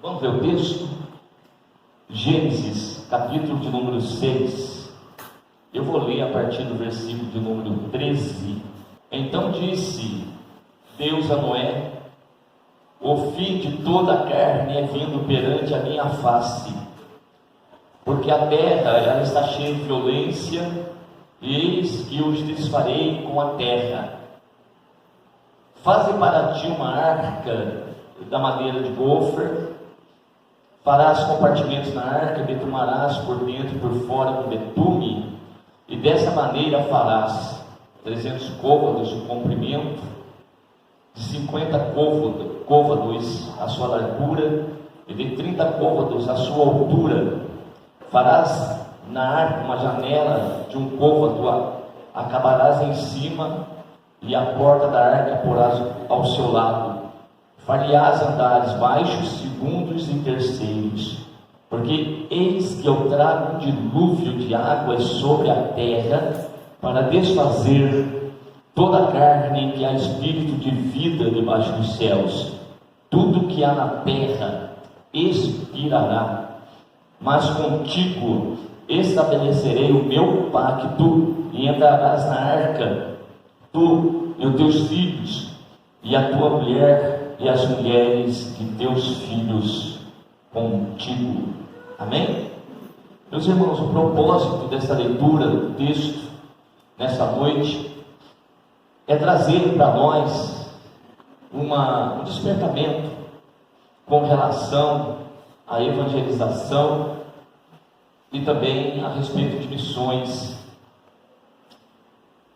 Vamos ver o texto? Gênesis, capítulo de número 6. Eu vou ler a partir do versículo de número 13. Então disse Deus a Noé: o fim de toda a carne é vindo perante a minha face, porque a terra ela está cheia de violência, e eis que os desfarei com a terra. Faze para ti uma arca da madeira de gofer. Farás compartimentos na arca, betumarás por dentro e por fora com betume, e dessa maneira farás 300 côvados de comprimento, de 50 côvados a sua largura, e de 30 côvados a sua altura. Farás na arca uma janela de um côvado, acabarás em cima, e a porta da arca porás ao seu lado. Far-lhe-ás andares baixos, segundos e terceiros, porque eis que eu trago um dilúvio de águas sobre a terra, para desfazer toda a carne em que há espírito de vida debaixo dos céus. Tudo que há na terra expirará, mas contigo estabelecerei o meu pacto, e entrarás na arca, tu e os teus filhos, e a tua mulher, e as mulheres de teus filhos contigo. Amém? Meus irmãos, o propósito dessa leitura do texto nessa noite é trazer para nós um despertamento com relação à evangelização e também a respeito de missões.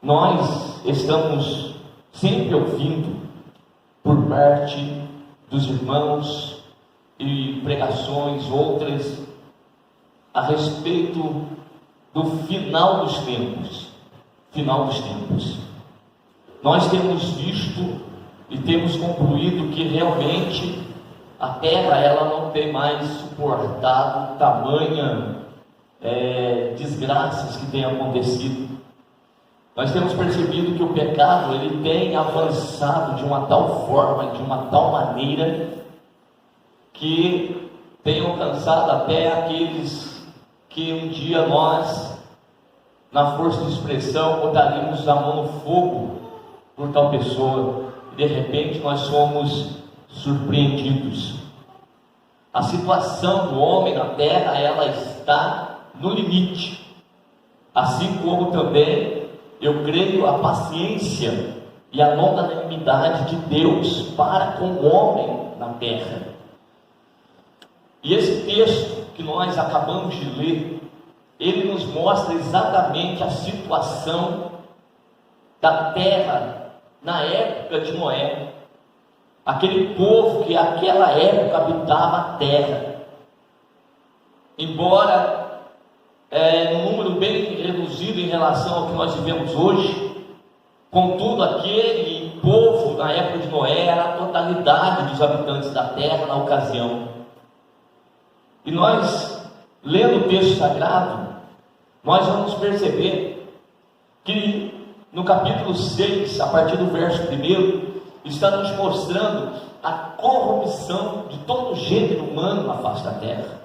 Nós estamos sempre ouvindo por parte dos irmãos e pregações outras a respeito do final dos tempos. Nós temos visto e temos concluído que realmente a terra ela não tem mais suportado tamanha desgraças que têm acontecido. Nós temos percebido que o pecado ele tem avançado de uma tal forma, de uma tal maneira, que tem alcançado até aqueles que um dia nós, na força de expressão, botaríamos a mão no fogo por tal pessoa, e de repente nós somos surpreendidos. A situação do homem na terra, ela está no limite, assim como também eu creio a paciência e a longanimidade de Deus para com o homem na terra. E esse texto que nós acabamos de ler, ele nos mostra exatamente a situação da terra na época de Noé. Aquele povo que naquela época habitava a terra. Embora num número bem reduzido em relação ao que nós vivemos hoje, contudo aquele povo na época de Noé era a totalidade dos habitantes da terra na ocasião. E nós, lendo o texto sagrado, nós vamos perceber que no capítulo 6, a partir do verso 1, está nos mostrando a corrupção de todo o gênero humano na face da terra.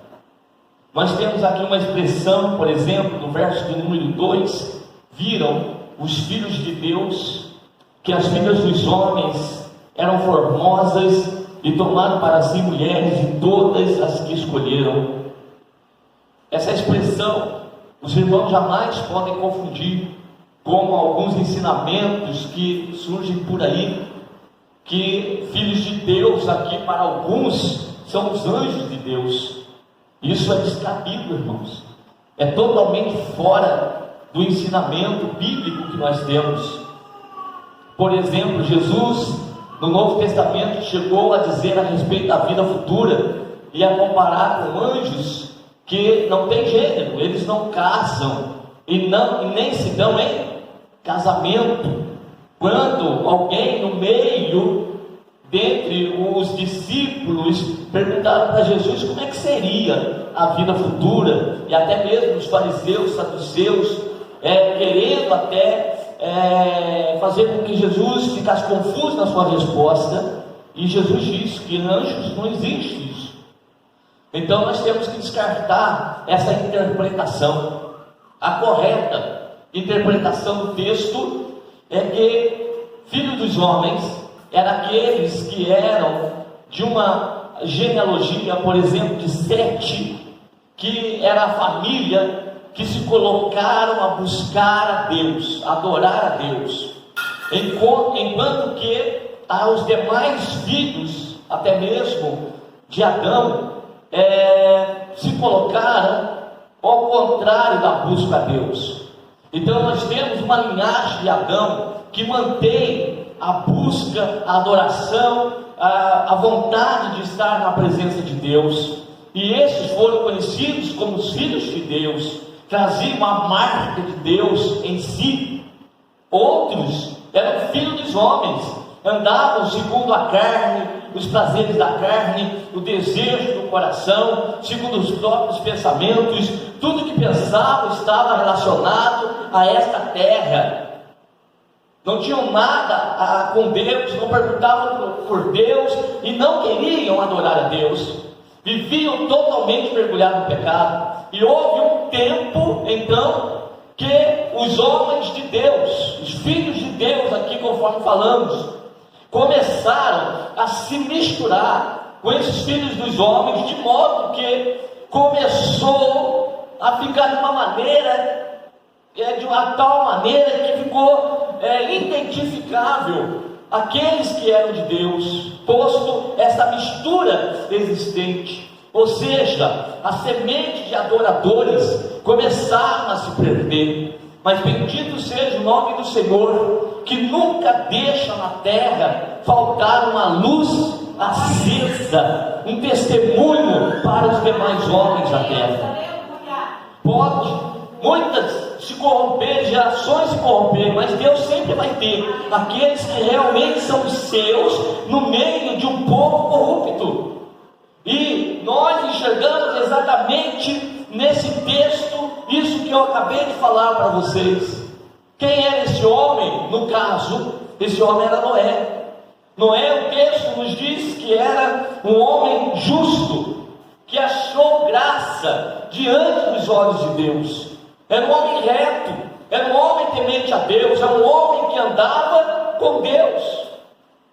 Nós temos aqui uma expressão, por exemplo, no verso de número 2: viram os filhos de Deus que as filhas dos homens eram formosas e tomaram para si mulheres de todas as que escolheram. Essa expressão os irmãos jamais podem confundir com alguns ensinamentos que surgem por aí, que filhos de Deus aqui para alguns são os anjos de Deus. Isso é descabido, irmãos. É totalmente fora do ensinamento bíblico que nós temos. Por exemplo, Jesus, no Novo Testamento, chegou a dizer a respeito da vida futura e a comparar com anjos que não tem gênero, eles não casam e nem se dão em casamento. Quando alguém no meio, dentre os discípulos, perguntaram para Jesus como é que seria a vida futura, e até mesmo os fariseus, saduceus, querendo até fazer com que Jesus ficasse confuso na sua resposta, e Jesus disse que anjos não existe isso. Então nós temos que descartar essa interpretação. A correta interpretação do texto é que filho dos homens eram aqueles que eram de uma genealogia, por exemplo, de Sete, que era a família que se colocaram a buscar a Deus, a adorar a Deus, enquanto que os demais filhos, até mesmo de Adão, se colocaram ao contrário da busca a Deus. Então nós temos uma linhagem de Adão que mantém a busca, a adoração, a vontade de estar na presença de Deus, e esses foram conhecidos como os filhos de Deus, traziam a marca de Deus em si. Outros eram filhos dos homens, andavam segundo a carne, os prazeres da carne, o desejo do coração, segundo os próprios pensamentos. Tudo que pensavam estava relacionado a esta terra. Não tinham nada com Deus, não perguntavam por Deus e não queriam adorar a Deus. Viviam totalmente mergulhados no pecado. E houve um tempo, então, que os homens de Deus, os filhos de Deus, aqui conforme falamos, começaram a se misturar com esses filhos dos homens, de modo que começou a ficar de uma maneira, de uma tal maneira que ficou identificável aqueles que eram de Deus, posto essa mistura existente. Ou seja, a semente de adoradores começaram a se perder. Mas bendito seja o nome do Senhor, que nunca deixa na terra faltar uma luz acesa, um testemunho para os demais homens da terra. Pode muitas se corromper, gerações se corromper, mas Deus sempre vai ter aqueles que realmente são seus no meio de um povo corrupto. E nós enxergamos exatamente nesse texto isso que eu acabei de falar para vocês. Quem era esse homem? No caso, esse homem era Noé. Noé, o texto nos diz que era um homem justo, que achou graça diante dos olhos de Deus. Era um homem reto, era um homem temente a Deus, era um homem que andava com Deus.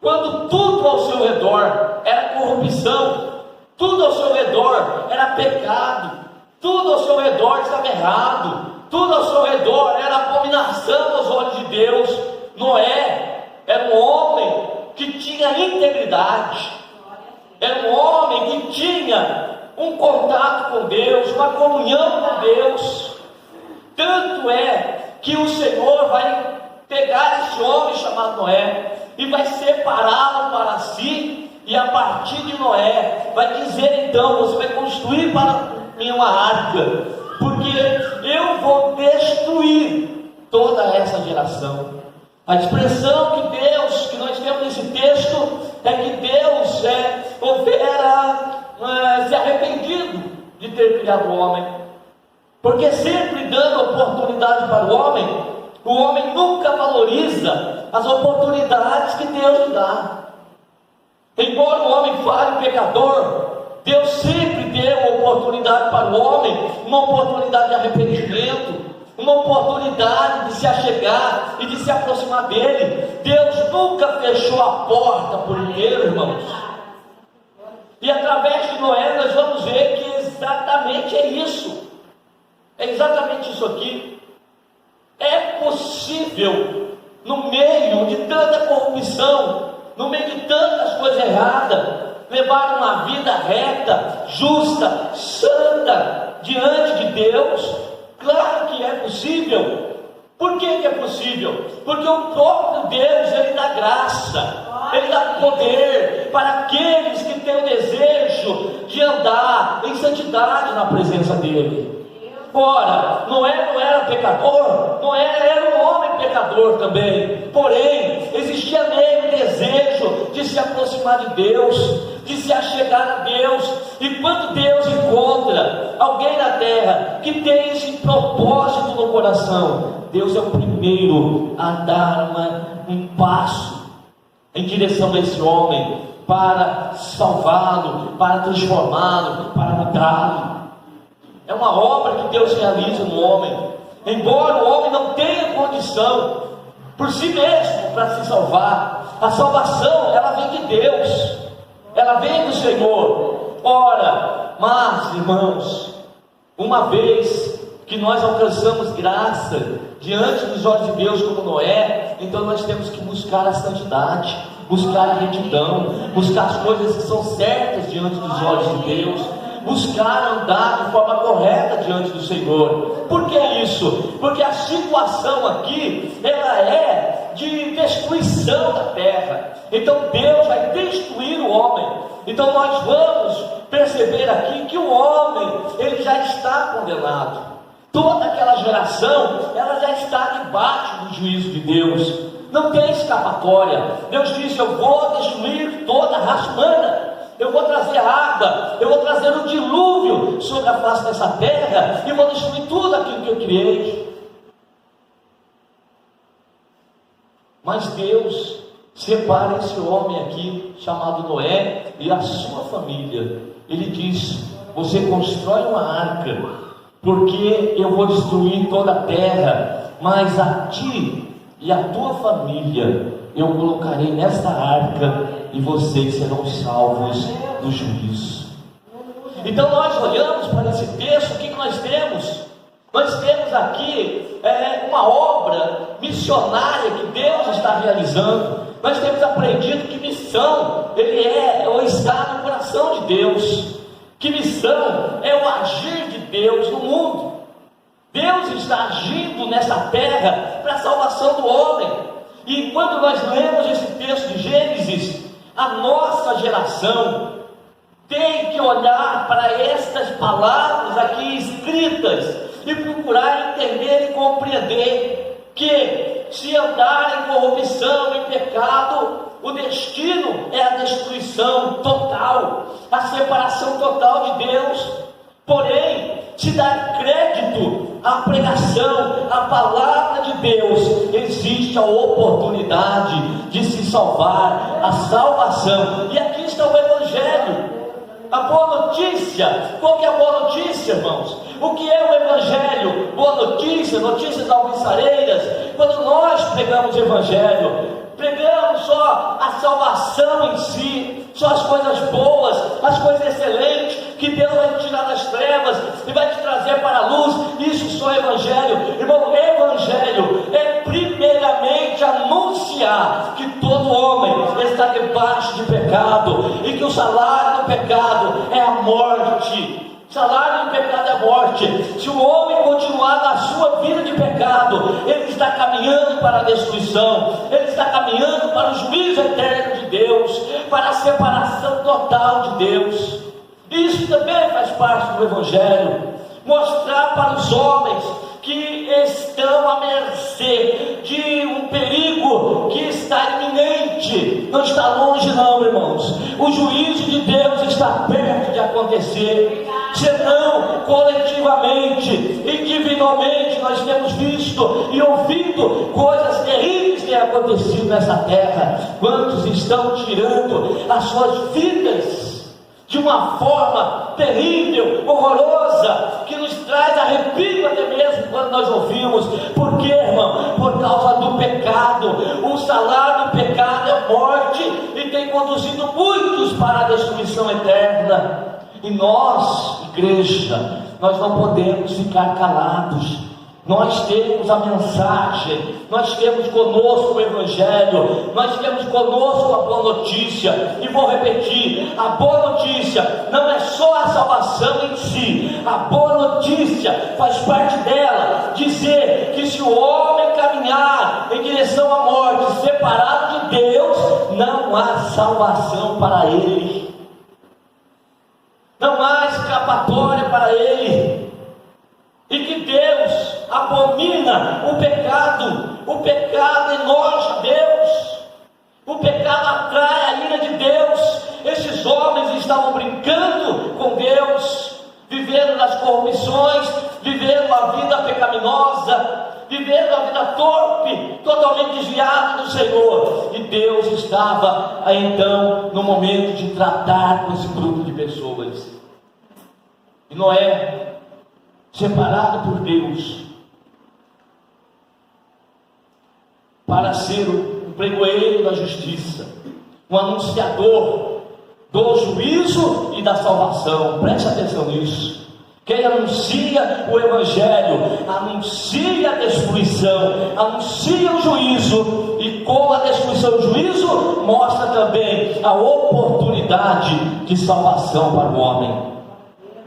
Quando tudo ao seu redor era corrupção, tudo ao seu redor era pecado, tudo ao seu redor estava errado, tudo ao seu redor era abominação aos olhos de Deus, Noé era um homem que tinha integridade, era um homem que tinha um contato com Deus, uma comunhão com Deus. Tanto é que o Senhor vai pegar esse homem chamado Noé e vai separá-lo para si, e a partir de Noé vai dizer: então você vai construir para mim uma arca, porque eu vou destruir toda essa geração. A expressão que nós temos nesse texto é que Deus houvera se arrependido de ter criado o homem, porque sempre dando oportunidade para o homem nunca valoriza as oportunidades que Deus lhe dá. Embora o homem falhe pecador, Deus sempre deu uma oportunidade para o homem, uma oportunidade de arrependimento, uma oportunidade de se achegar e de se aproximar dele. Deus nunca fechou a porta por inteiro, irmãos. E através de Noé nós vamos ver que exatamente é isso. É exatamente isso aqui. É possível, no meio de tanta corrupção, no meio de tantas coisas erradas, levar uma vida reta, justa, santa, diante de Deus. Claro que é possível. Por que é possível? Porque o próprio Deus, Ele dá graça, Ele dá poder para aqueles que têm o desejo de andar em santidade na presença dEle. Ora, Noé não era pecador, Noé era um homem pecador também, porém, existia nele o desejo de se aproximar de Deus, de se achegar a Deus. E quando Deus encontra alguém na terra que tem esse propósito no coração, Deus é o primeiro a dar um passo em direção a esse homem, para salvá-lo, para transformá-lo, para mudá-lo. É uma obra que Deus realiza no homem, embora o homem não tenha condição por si mesmo para se salvar. A salvação, ela vem de Deus, ela vem do Senhor. Ora, mas irmãos, uma vez que nós alcançamos graça diante dos olhos de Deus como Noé, então nós temos que buscar a santidade, buscar a retidão, buscar as coisas que são certas diante dos olhos de Deus, buscar andar de forma correta diante do Senhor. Por que isso? Porque a situação aqui, ela é de destruição da terra. Então Deus vai destruir o homem. Então nós vamos perceber aqui que o homem, ele já está condenado. Toda aquela geração, ela já está debaixo do juízo de Deus. Não tem escapatória. Deus disse: eu vou destruir toda a raça humana. Eu vou trazer água, eu vou trazer um dilúvio sobre a face dessa terra, e vou destruir tudo aquilo que eu criei. Mas Deus separa esse homem aqui, chamado Noé, e a sua família. Ele diz: você constrói uma arca, porque eu vou destruir toda a terra, mas a ti e a tua família eu colocarei nesta arca, e vocês serão salvos do juízo. Então nós olhamos para esse texto, o que nós temos? Nós temos aqui uma obra missionária que Deus está realizando. Nós temos aprendido que missão, ele é ou está no coração de Deus. Que missão é o agir de Deus no mundo. Deus está agindo nessa terra para a salvação do homem. E quando nós lemos esse texto de Gênesis, a nossa geração tem que olhar para estas palavras aqui escritas e procurar entender e compreender que, se andar em corrupção e pecado, o destino é a destruição total, a separação total de Deus. Porém, se dar crédito à pregação, à palavra de Deus, existe a oportunidade de se salvar, a salvação. E aqui está o Evangelho, a boa notícia. Qual que é a boa notícia, irmãos? O que é o Evangelho? Boa notícia, notícias alvissareiras. Quando nós pregamos o Evangelho, pregamos só a salvação em si, só as coisas boas, as coisas excelentes, que Deus vai te tirar das trevas e vai te trazer para a luz. Isso só é Evangelho. Irmão, Evangelho é primeiramente anunciar que todo homem está debaixo de pecado, e que o salário do pecado é a morte. O salário do pecado é a morte. Se o homem continuar na sua vida de pecado, ele está caminhando para a destruição, ele está caminhando para o juízo eterno de Deus, para a separação total de Deus. Isso também faz parte do Evangelho. Mostrar para os homens que estão à mercê de um perigo que está iminente. Não está longe não, irmãos. O juízo de Deus está perto de acontecer. Senão, coletivamente, individualmente, nós temos visto e ouvido coisas terríveis que têm acontecido nessa terra. Quantos estão tirando as suas vidas de uma forma terrível, horrorosa, que nos traz arrepio até mesmo quando nós ouvimos. Por quê, irmão? Por causa do pecado. O salário do pecado é morte, e tem conduzido muitos para a destruição eterna. E nós, igreja, nós não podemos ficar calados. Nós temos a mensagem, nós temos conosco o Evangelho, nós temos conosco a boa notícia. E vou repetir: a boa notícia não é só a salvação em si. A boa notícia faz parte dela dizer que se o homem caminhar em direção à morte, separado de Deus, não há salvação para ele, não há escapatória para ele. E que Deus abomina o pecado enoja a Deus, o pecado atrai a ira de Deus. Esses homens estavam brincando com Deus, vivendo nas corrupções, vivendo a vida pecaminosa, vivendo a vida torpe, totalmente desviada do Senhor. E Deus estava então no momento de tratar com esse grupo de pessoas. E Noé, separado por Deus, para ser um pregoeiro da justiça, um anunciador do juízo e da salvação. Preste atenção nisso. Quem anuncia o Evangelho, anuncia a destruição, anuncia o juízo, e com a destruição e o juízo, mostra também a oportunidade de salvação para o homem.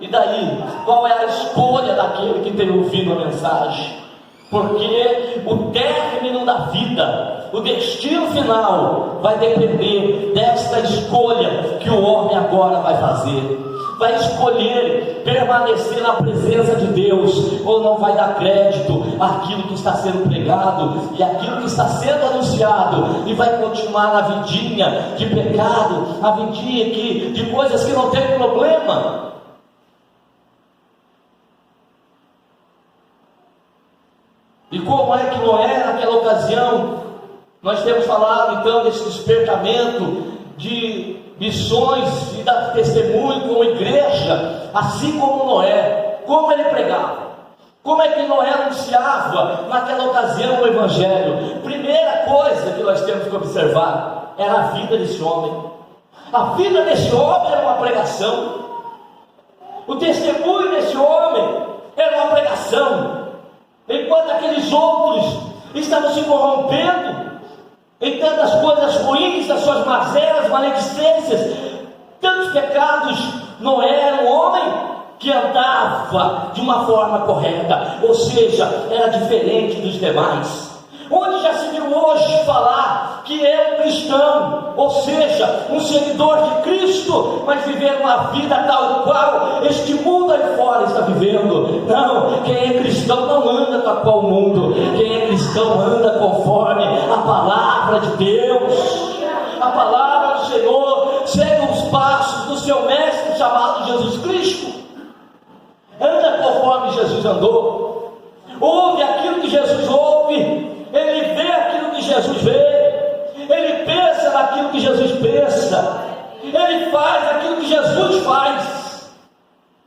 E daí, qual é a escolha daquele que tem ouvido a mensagem? Porque o término da vida, o destino final, vai depender desta escolha que o homem agora vai fazer. Vai escolher permanecer na presença de Deus, ou não vai dar crédito àquilo que está sendo pregado e àquilo que está sendo anunciado, e vai continuar na vidinha de pecado, a vidinha de coisas que não tem problema. E como é que Noé, naquela ocasião, nós temos falado então desse despertamento de missões e da testemunho como igreja, assim como Noé, como ele pregava, como é que Noé anunciava naquela ocasião o Evangelho. Primeira coisa que nós temos que observar era a vida desse homem. A vida desse homem era uma pregação, o testemunho desse homem era uma pregação. Enquanto aqueles outros estavam se corrompendo em tantas coisas ruins, as suas mazelas, maledicências, tantos pecados, Noé era um homem que andava de uma forma correta, ou seja, era diferente dos demais. Onde já se viu hoje falar que é um cristão, ou seja, um seguidor de Cristo, mas viver uma vida tal qual este mundo aí fora está vivendo? Não, quem é cristão não anda tal qual o mundo. Quem é cristão anda conforme a palavra de Deus, a palavra do Senhor, segue os passos do seu mestre chamado Jesus Cristo. Anda conforme Jesus andou, ouve aquilo que Jesus ouve, ele vê aquilo que Jesus vê, ele pensa naquilo que Jesus pensa, ele faz aquilo que Jesus faz.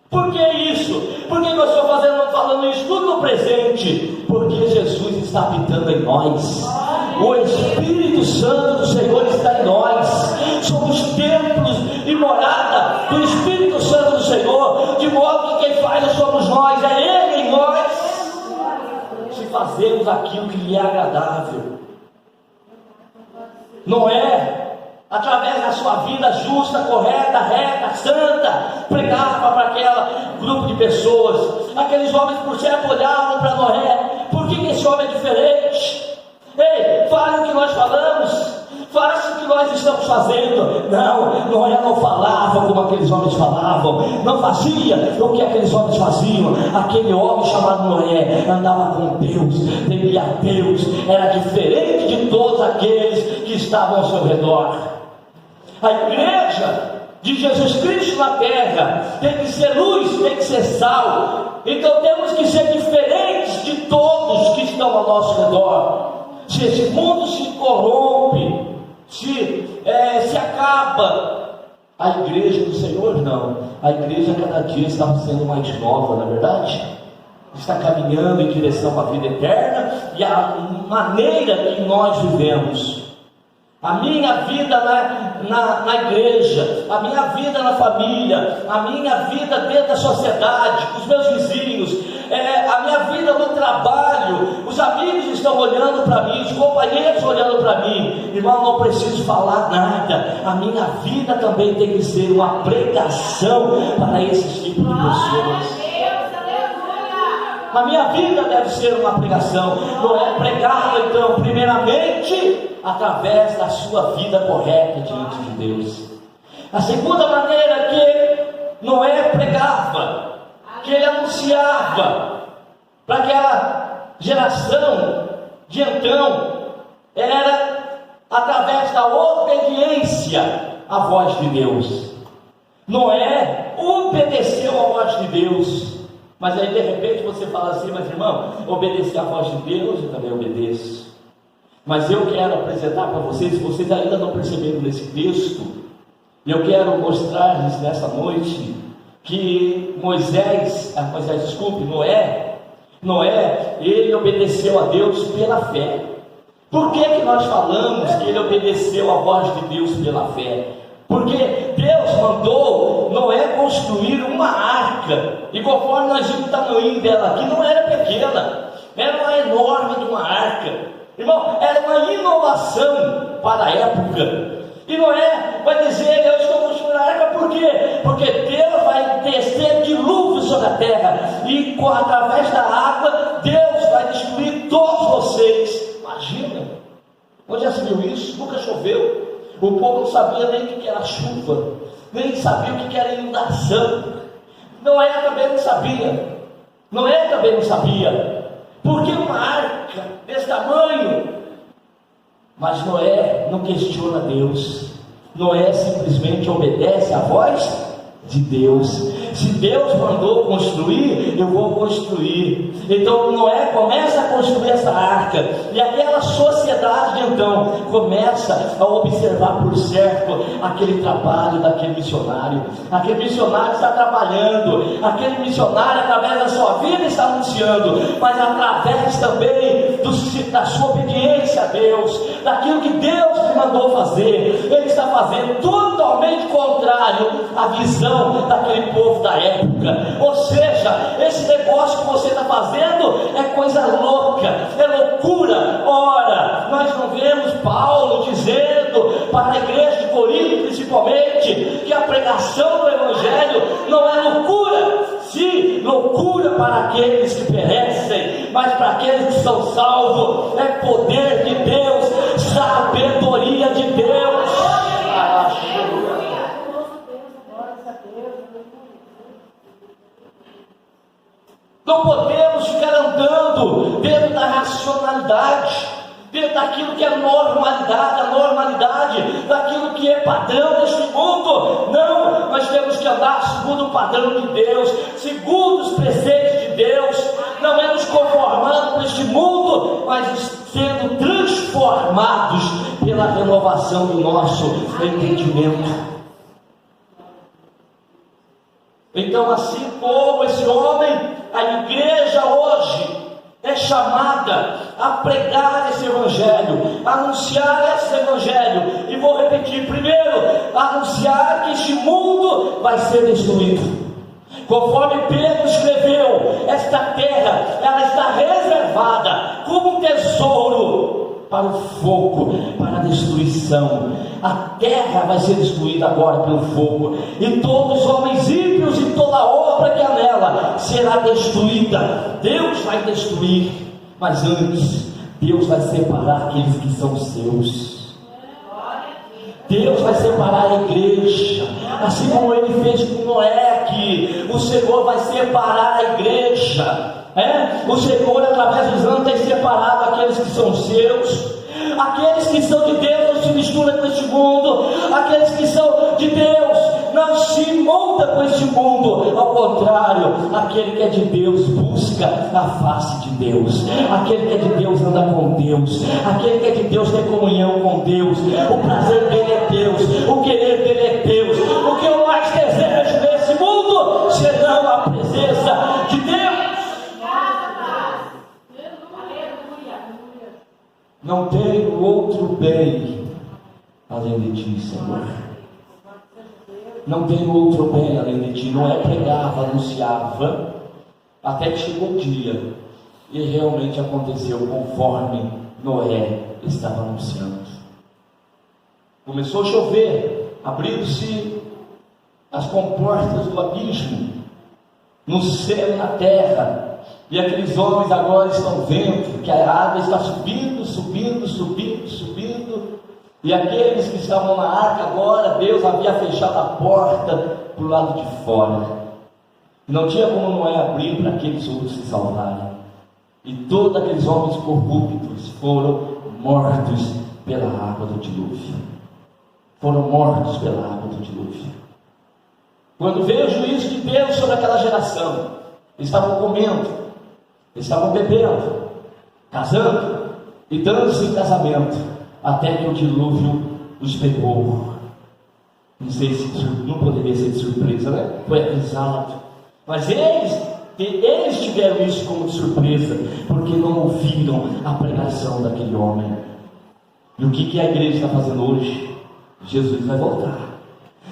Por que isso? Por que nós estamos falando isso tudo no presente? Porque Jesus está habitando em nós. O Espírito Santo do Senhor está em nós. Somos templos e morada do Espírito Santo do Senhor, de modo que quem faz somos nós, é Ele em nós. Se fazemos aquilo que lhe é agradável. Noé, através da sua vida justa, correta, reta, santa, pregava para aquele grupo de pessoas. Aqueles homens, por certo, olhavam para Noé. Por que esse homem é diferente? Ei, fale o que nós falamos, faça o que nós estamos fazendo. Não, Noé não falava como aqueles homens falavam, não fazia o que aqueles homens faziam. Aquele homem chamado Noé andava com Deus, temia a Deus, era diferente de todos aqueles que estavam ao seu redor. A igreja de Jesus Cristo na terra tem que ser luz, tem que ser sal. Então temos que ser diferentes de todos que estão ao nosso redor. Se esse mundo se corrompe, se acaba, a igreja do Senhor não. A igreja cada dia está sendo mais nova, na verdade, está caminhando em direção à vida eterna e à maneira que nós vivemos. A minha vida na igreja, a minha vida na família, a minha vida dentro da sociedade, com os meus vizinhos, a minha vida no trabalho, os amigos estão olhando para mim, os companheiros olhando para mim. Irmão, não preciso falar nada. A minha vida também tem que ser uma pregação para esses tipos de pessoas. A minha vida deve ser uma pregação. Não é pregado, então, primeiramente, através da sua vida correta diante de Deus. A segunda maneira que Noé pregava, que ele anunciava para aquela geração de então, era através da obediência à voz de Deus. Noé obedeceu à voz de Deus. Mas aí de repente você fala assim: mas irmão, obedecer à voz de Deus, eu também obedeço. Mas eu quero apresentar para vocês, se vocês ainda não perceberam nesse texto, eu quero mostrar-lhes nessa noite que Noé, ele obedeceu a Deus pela fé. Por que nós falamos que ele obedeceu a voz de Deus pela fé? Porque Deus mandou Noé construir uma arca, e conforme nós vimos o tamanho dela aqui, não era pequena, era uma enorme de uma arca. Irmão, era uma inovação para a época. E Noé vai dizer: eu estou construindo a arca, por quê? Porque Deus vai descer dilúvio sobre a terra, e através da água Deus vai destruir todos vocês. Imagina, onde já se viu isso? Nunca choveu, o povo não sabia nem o que era chuva, nem sabia o que era inundação. Noé também não sabia, porque uma arca desse tamanho. Mas Noé não questiona Deus, Noé simplesmente obedece à voz de Deus. Se Deus mandou construir, eu vou construir. Então Noé começa a construir essa arca, e aquela sociedade então começa a observar por certo aquele trabalho daquele missionário. Aquele missionário está trabalhando, aquele missionário através da sua vida está anunciando, mas através também da sua obediência a Deus, daquilo que Deus lhe mandou fazer, ele está fazendo totalmente contrário à visão daquele povo da época. Ou seja, esse negócio que você está fazendo é coisa louca, é loucura. Ora, nós não vemos Paulo dizendo para a igreja de Corinto principalmente, que a pregação do Evangelho não é loucura. Sim, loucura para aqueles que perecem, mas para aqueles que são salvos é poder de Deus, sabedoria de Deus. Não podemos ficar andando dentro da racionalidade, dentro daquilo que é normalidade, a normalidade daquilo que é padrão deste mundo. Não, nós temos que andar segundo o padrão de Deus, segundo os preceitos de Deus. Não é nos conformando com este mundo, mas sendo transformados pela renovação do nosso entendimento. Então, assim como esse homem, a igreja hoje é chamada a pregar esse evangelho, a anunciar esse evangelho. E vou repetir: primeiro, anunciar que este mundo vai ser destruído. Conforme Pedro escreveu, esta terra, ela está reservada como um tesouro para o fogo, para a destruição. A terra vai ser destruída agora pelo fogo, e todos os homens ímpios e toda obra que há nela será destruída. Deus vai destruir, mas antes Deus vai separar aqueles que são seus. Deus vai separar a igreja, assim como ele fez com Noé aqui. O Senhor vai separar a igreja. O Senhor, através dos anos, tem separado aqueles que são seus. Aqueles que são de Deus não se misturam com este mundo. Aqueles que são de Deus não se montam com este mundo. Ao contrário, aquele que é de Deus busca a face de Deus. Aquele que é de Deus anda com Deus. Aquele que é de Deus tem comunhão com Deus. O prazer dele é Deus, o querer dele é Deus. O que eu mais desejo nesse mundo senão a presença de Deus. Não tenho outro bem além de ti, Senhor. Não tenho outro bem além de ti. Noé pregava, anunciava, até que chegou o dia, e realmente aconteceu conforme Noé estava anunciando. Começou a chover, abriram-se as comportas do abismo, no céu e na terra. E aqueles homens agora estão vendo que a água está subindo, subindo, subindo, subindo. E aqueles que estavam na arca agora, Deus havia fechado a porta para o lado de fora. Não tinha como Noé abrir para aqueles outros se salvarem. E todos aqueles homens corruptos foram mortos pela água do dilúvio. Foram mortos pela água do dilúvio. Quando veio o juízo de Deus sobre aquela geração, eles estavam comendo, eles estavam bebendo, casando, e dando-se em casamento, até que o dilúvio os pegou. Não sei se não poderia ser de surpresa, né? Foi avisado. Mas eles tiveram isso como de surpresa, porque não ouviram a pregação daquele homem. E o que a igreja está fazendo hoje? Jesus vai voltar.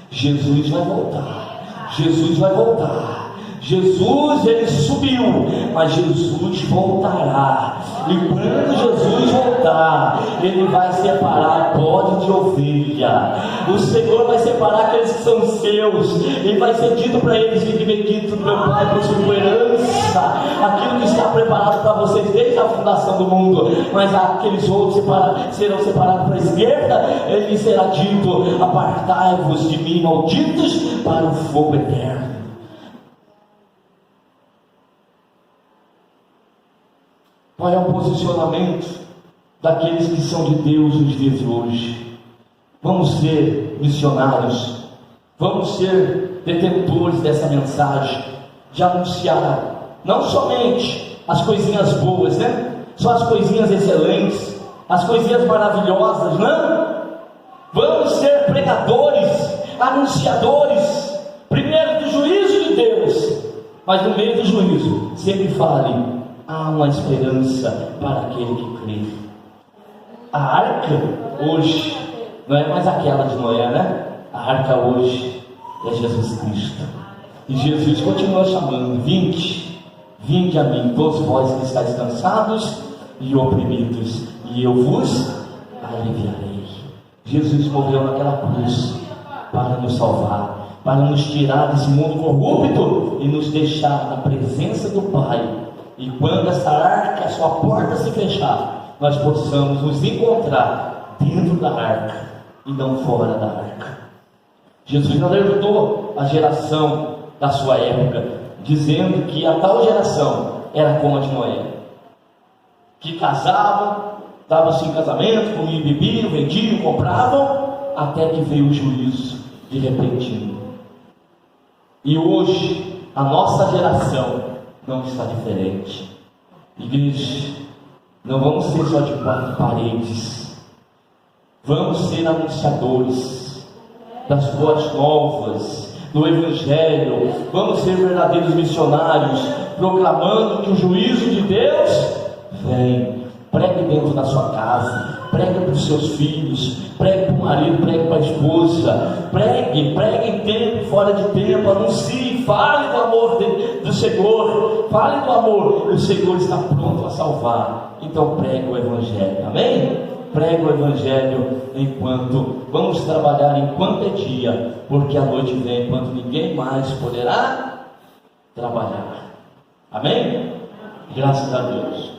Jesus vai voltar. Jesus vai voltar. Jesus, ele subiu, mas Jesus voltará. E quando Jesus voltar, ele vai separar bode de ovelha. O Senhor vai separar aqueles que são seus. E vai ser dito para eles: fique bendito do meu Pai por sua herança, aquilo que está preparado para vocês desde a fundação do mundo. Mas aqueles outros serão separados para a esquerda. Ele será dito: apartai-vos de mim, malditos, para o fogo eterno. Qual é o posicionamento daqueles que são de Deus nos dias de hoje? Vamos ser missionários, vamos ser detentores dessa mensagem, de anunciar não somente as coisinhas boas, né? Só as coisinhas excelentes, as coisinhas maravilhosas, não? Vamos ser pregadores, anunciadores, primeiro do juízo de Deus, mas no meio do juízo, sempre fale: há uma esperança para aquele que crê. A arca hoje não é mais aquela de Noé, né? A arca hoje é Jesus Cristo. E Jesus continua chamando: vinde a mim, todos vós que estáis cansados e oprimidos, e eu vos aliviarei. Jesus morreu naquela cruz para nos salvar, para nos tirar desse mundo corrupto e nos deixar na presença do Pai. E quando essa arca, a sua porta se fechar, nós possamos nos encontrar dentro da arca e não fora da arca. Jesus alertou a geração da sua época, dizendo que a tal geração era como a de Noé, que casavam, davam-se em casamento, comiam e bebiam, vendiam, compravam, até que veio o juízo de repentino. E hoje a nossa geração não está diferente. Igreja, não vamos ser só de quatro paredes, vamos ser anunciadores das boas novas, do Evangelho. Vamos ser verdadeiros missionários, proclamando que o juízo de Deus vem. Pregue dentro da sua casa, pregue para os seus filhos, pregue para o marido, pregue para a esposa, pregue em tempo e fora de tempo, anuncie, fale do amor do Senhor, fale do amor. O Senhor está pronto a salvar. Então pregue o Evangelho, amém? Pregue o Evangelho vamos trabalhar enquanto é dia, porque a noite vem quando ninguém mais poderá trabalhar, amém? Graças a Deus.